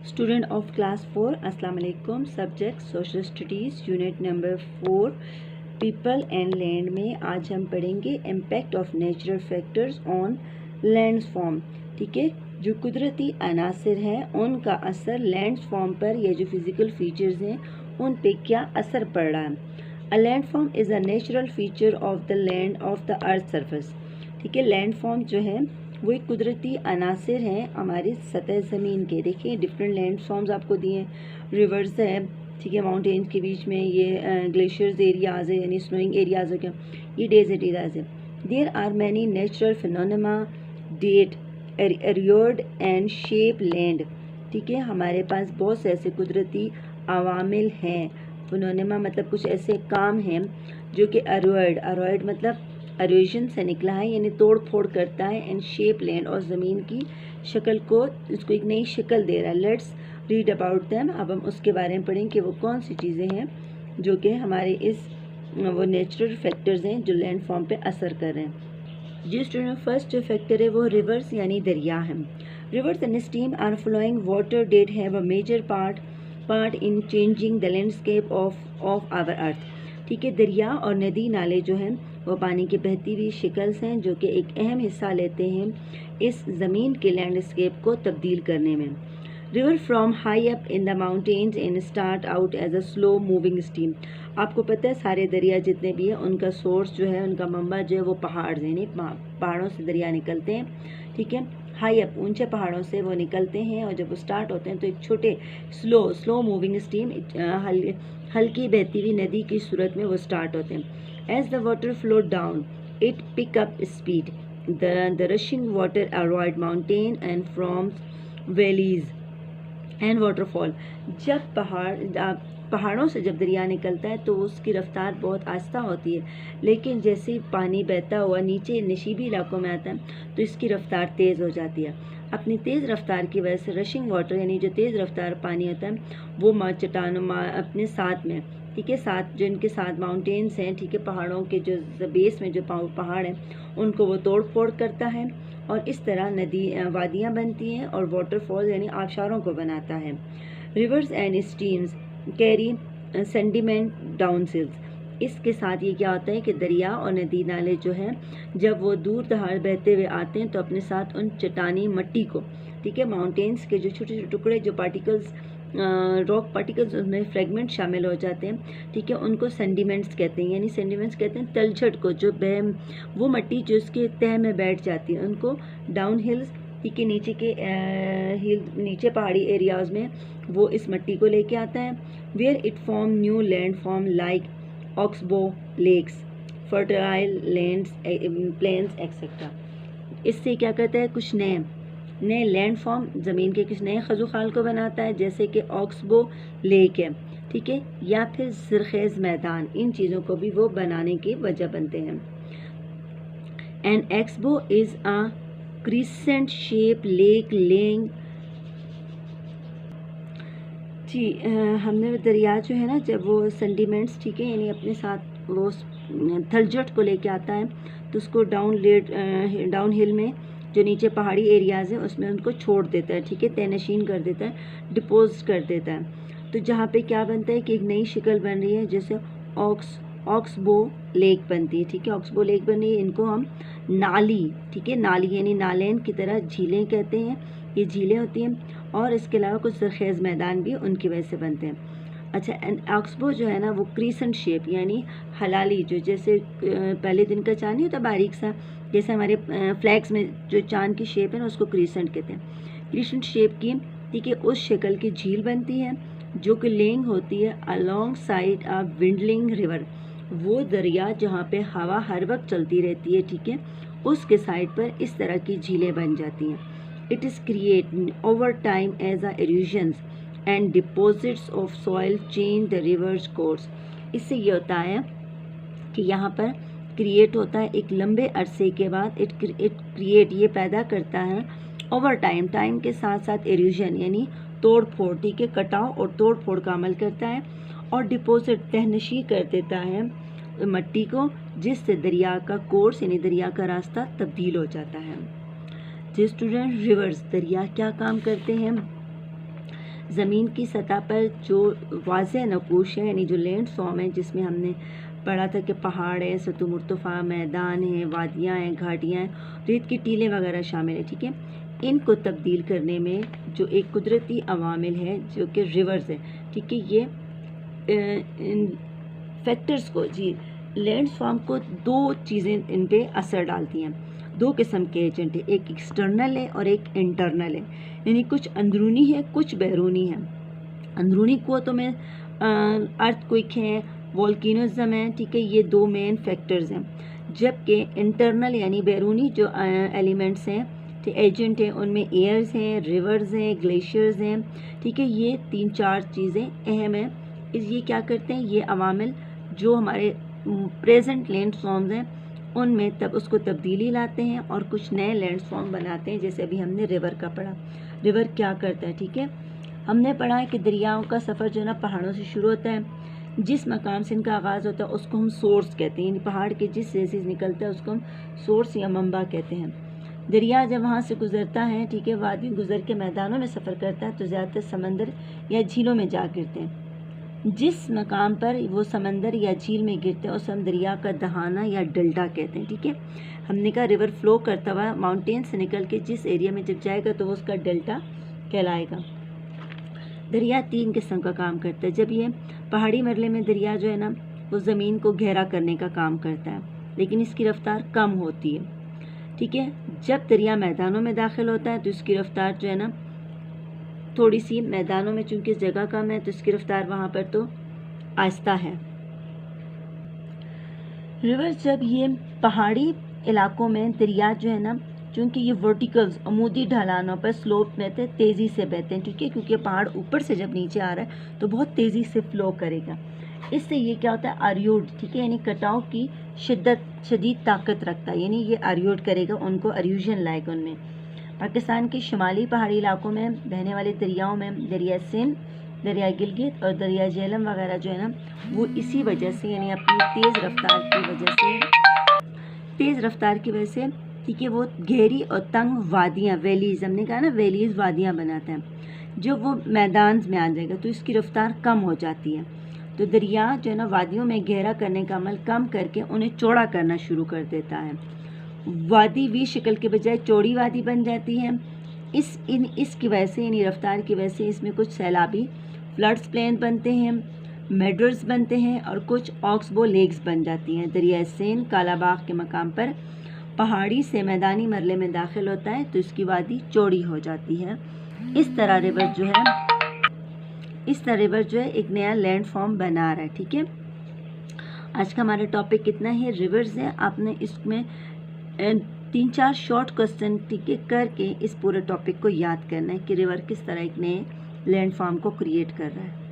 Student of class 4 अस्सलाम वालेकुम। Subject social studies, unit number 4 people and land में आज हम पढ़ेंगे impact of natural factors on landform. ठीक है, जो कुदरती अनासर हैं उनका असर लैंडफॉर्म पर या जो फिज़िकल फीचर्स हैं उन पे क्या असर पड़ रहा है। A landform is a natural feature of the land of the earth surface. ठीक है, लैंडफॉर्म जो है वो एक कुदरती अनासर हैं हमारी सतह ज़मीन के। देखिए डिफरेंट लैंडफॉर्म्स आपको दिए हैं, रिवर्स है, ठीक है, माउंटेन्स के बीच में ये ग्लेशियर्स एरियाज़ है यानी स्नोइंग एरियाज़ हो गया, ये डेजर्ट एरियाज़ है। There are many natural phenomena that erode and shape land. ठीक है, हमारे पास बहुत से ऐसे कुदरती अवामिल हैं। फिनोमेना मतलब कुछ ऐसे काम हैं जो कि अरॉयड मतलब एरोजन से निकला है यानी तोड़ फोड़ करता है, एंड शेप लैंड और ज़मीन की शक्ल को इसको एक नई शक्ल दे रहा है। Let's read about them. अब हम उसके बारे में पढ़ें कि वो कौन सी चीज़ें हैं जो कि हमारे इस वो नेचुरल फैक्टर्स हैं जो लैंड फॉर्म पे असर कर रहे हैं। जी स्टूडेंट, फर्स्ट जो फैक्टर है वो रिवर्स यानी दरिया है। Rivers and stream are flowing water that have a major part in changing the landscape of our earth. ठीक है, दरिया और नदी नाले जो हैं वो पानी की बहती हुई शिकल्स हैं जो कि एक अहम हिस्सा लेते हैं इस ज़मीन के लैंडस्केप को तब्दील करने में। River from high up in the mountains and start out as a slow moving stream. आपको पता है सारे दरिया जितने भी हैं उनका सोर्स जो है, उनका मंबा जो है वो पहाड़ यानी पहाड़ों से दरिया निकलते हैं। ठीक है, हाई अप ऊंचे पहाड़ों से वो निकलते हैं और जब वो स्टार्ट होते हैं तो एक छोटे स्लो मूविंग स्ट्रीम हल्की बहती हुई नदी की सूरत में वो स्टार्ट होते हैं। As the water flowed down, it picked up speed. The rushing water avoided mountain and from valleys and waterfall. जब पहाड़ों से जब दरिया निकलता है तो उसकी रफ्तार बहुत आहिस्ता होती है, लेकिन जैसे ही पानी बहता हुआ नीचे नशीबी इलाकों में आता है तो इसकी रफ्तार तेज़ हो जाती है। अपनी तेज़ रफ्तार की वजह से रशिंग वाटर यानी जो तेज़ रफ्तार पानी होता है वो चट्टानों अपने साथ में, ठीक है, साथ जो इनके साथ माउंटेन्स हैं, ठीक है, पहाड़ों के जो बेस में जो पहाड़ हैं उनको वो तोड़ फोड़ करता है और इस तरह नदी वादियाँ बनती हैं और वाटरफॉल यानी आबशारों को बनाता है। Rivers and streams carry sediment downhills. इसके साथ ये क्या होता है कि दरिया और नदी नाले जो हैं जब वो दूर दहाड़ बहते हुए आते हैं तो अपने साथ उन चट्टानी मट्टी को, ठीक है, माउंटेन्स के जो छोटे छोटे टुकड़े जो पार्टिकल्स रॉक पार्टिकल्स उनमें फ्रेगमेंट शामिल हो जाते हैं, ठीक है, उनको सेंडिमेंट्स कहते हैं। यानी सेंडिमेंट्स कहते हैं तलछट को, जो वो मट्टी जो उसके तह में बैठ जाती है उनको डाउन हिल्स, ठीक है, नीचे के नीचे पहाड़ी एरियाज में वो इस मट्टी को लेके आता है। Where it form new land form like oxbow lakes, fertile lands, plains etcetera. इससे क्या करता है, कुछ नए लैंड फॉर्म ज़मीन के कुछ नए खजुखाल को बनाता है, जैसे कि ऑक्सबो लेक है, ठीक है, या फिर ज़रखेज़ मैदान। इन चीज़ों को भी वो बनाने की वजह बनते हैं। An oxbow is a crescent shape lake लेंग। जी हमने दरिया जो है ना जब वो सेंडिमेंट्स, ठीक है, यानी अपने साथ वो थलजट को लेके आता है तो उसको डाउन हिल में जो नीचे पहाड़ी एरियाज़ हैं उसमें उनको छोड़ देता है, ठीक है, तयनशीन कर देता है, डिपोज कर देता है। तो जहाँ पे क्या बनता है कि एक नई शक्ल बन रही है, जैसे ऑक्सबो लेक बनती है, ठीक है, ऑक्सबो लेक बन रही है। इनको हम नाली, ठीक है, नाली यानी नालेन की तरह झीलें कहते हैं, ये झीलें होती हैं और इसके अलावा कुछ ज़रखेज़ मैदान भी उनकी वजह से बनते हैं। अच्छा, ऑक्सबो जो है ना वो क्रीसेंट शेप यानी हलाली, जो जैसे पहले दिन का चांद नहीं होता बारीक सा, जैसे हमारे फ्लैग्स में जो चांद की शेप है ना उसको क्रीसेंट कहते हैं। क्रीसेंट शेप की, ठीक है, उस शक्ल की झील बनती है जो कि लेंग होती है अलोंग साइड अ विंडलिंग रिवर। वो दरिया जहाँ पे हवा हर वक्त चलती रहती है, ठीक है, उसके साइड पर इस तरह की झीलें बन जाती हैं। It is create over time as a erosions and deposits of soil change the rivers course. इससे ये होता है कि यहाँ पर क्रिएट होता है एक लंबे अरसे के बाद, इट क्रिएट ये पैदा करता है ओवर टाइम के साथ साथ इरोजन यानी तोड़ फोड़, ठीक है, कटाव और तोड़ फोड़ का अमल करता है और डिपॉजिट तहनशी कर देता है मट्टी को, जिससे दरिया का कोर्स यानी दरिया का रास्ता तब्दील हो जाता है। जी स्टूडेंट, रिवर्स दरिया क्या काम करते हैं। ज़मीन की सतह पर जो वाज़ेह नकूश है, यानी जो लैंड फॉर्म है, जिसमें हमने पढ़ा था कि पहाड़ है, सतह मुर्तफ़ा, मैदान है, वादियाँ हैं, घाटियाँ हैं, रेत की टीलें वगैरह शामिल है। ठीक है, इनको तब्दील करने में जो एक कुदरती अवामिल है जो कि रिवर्स है। ठीक है, ये इन फैक्टर्स को जी लैंड फॉर्म को दो चीज़ें इन पे असर डालती हैं। दो किस्म के एजेंट है, एक एक्सटर्नल है और एक इंटरनल है, यानी कुछ अंदरूनी है, कुछ बैरूनी है। अंदरूनी को तो मैं अर्थक्वेक हैं, वोल्केनोज़म है। ठीक है, ये दो मेन फैक्टर्स हैं। जबकि इंटरनल यानी बैरूनी जो एलिमेंट्स हैं, एजेंट हैं, उनमें एयर्स हैं, रिवर्स हैं, ग्लेशियर्स हैं। ठीक है, ये 3-4 चीज़ें अहम हैं। ये क्या करते हैं, ये अवामिल जो हमारे प्रेजेंट लैंड फॉर्म्स हैं उनमें तब उसको तब्दीली लाते हैं और कुछ नए लैंड फॉर्म बनाते हैं। जैसे अभी हमने रिवर का पढ़ा, रिवर क्या करता है। ठीक है, हमने पढ़ा है कि दरियाओं का सफ़र जो है ना पहाड़ों से शुरू होता है। जिस मकाम से इनका आगाज़ होता है उसको हम सोर्स कहते हैं, यानी पहाड़ के जिस से निकलता है उसको हम सोर्स या मंबा कहते हैं। दरिया जब वहाँ से गुज़रता है, ठीक है, वादी गुज़र के मैदानों में सफ़र करता है तो ज़्यादातर समंदर या झीलों में जा गिरते हैं। जिस मकाम पर वो समंदर या झील में गिरते हैं उसे हम दरिया का दहाना या डेल्टा कहते हैं। ठीक है, हमने कहा रिवर फ्लो करता हुआ माउंटेन से निकल के जिस एरिया में जब जाएगा तो वो उसका डेल्टा कहलाएगा। दरिया 3 किस्म का काम करता है। जब ये पहाड़ी मरले में दरिया जो है ना वो ज़मीन को गहरा करने का काम करता है, लेकिन इसकी रफ्तार कम होती है। ठीक है, जब दरिया मैदानों में दाखिल होता है तो इसकी रफ्तार जो है ना थोड़ी सी, मैदानों में चूंकि जगह कम है तो इसकी रफ्तार वहाँ पर तो आहिस्ता है। रिवर जब ये पहाड़ी इलाकों में दरिया जो है ना, चूँकि ये वर्टिकल्स अमूदी ढलानों पर स्लोप में तेज़ी से बहते हैं। ठीक है, क्योंकि पहाड़ ऊपर से जब नीचे आ रहा है तो बहुत तेज़ी से फ्लो करेगा। इससे ये क्या होता है, अरियोड। ठीक है, यानी कटाव की शदीद ताकत रखता है, यानी ये अरियोड करेगा, उनको अरियूजन लाएगा। उनमें पाकिस्तान के शुमाली पहाड़ी इलाकों में बहने वाले दरियाओं में दरिया सिंध, दरिया गिलगित और दरिया झेलम वगैरह जो है ना वो इसी वजह से, यानी अपनी तेज़ रफ्तार की वजह से ठीक है, वो गहरी और तंग वादियाँ, वैलीज़, हमने कहा ना वैलीज़ वादियाँ बनाते हैं। जब वो मैदान में आ जाएगा तो इसकी रफ्तार कम हो जाती है, तो दरिया जो है ना वादियों में गहरा करने का अमल कम करके उन्हें चौड़ा करना शुरू कर देता है। वादी वी शक्ल के बजाय चौड़ी वादी बन जाती है। इसकी वजह से, यानी रफ्तार की वजह से, इसमें कुछ सैलाबी फ्लड्स प्लेन बनते हैं, मेडर्स बनते हैं और कुछ ऑक्सबो लेक्स बन जाती हैं। दरिया सेन कालाबाग के मकाम पर पहाड़ी से मैदानी मरले में दाखिल होता है तो इसकी वादी चौड़ी हो जाती है। इस तरह रिवर जो है एक नया लैंड फॉर्म बना रहा है। ठीक है, आज का हमारा टॉपिक कितना है, रिवर्स है। आपने इसमें 3-4 शॉर्ट क्वेश्चन ठीक है करके इस पूरे टॉपिक को याद करना है कि रिवर किस तरह एक नए लैंड फॉर्म को क्रिएट कर रहा है।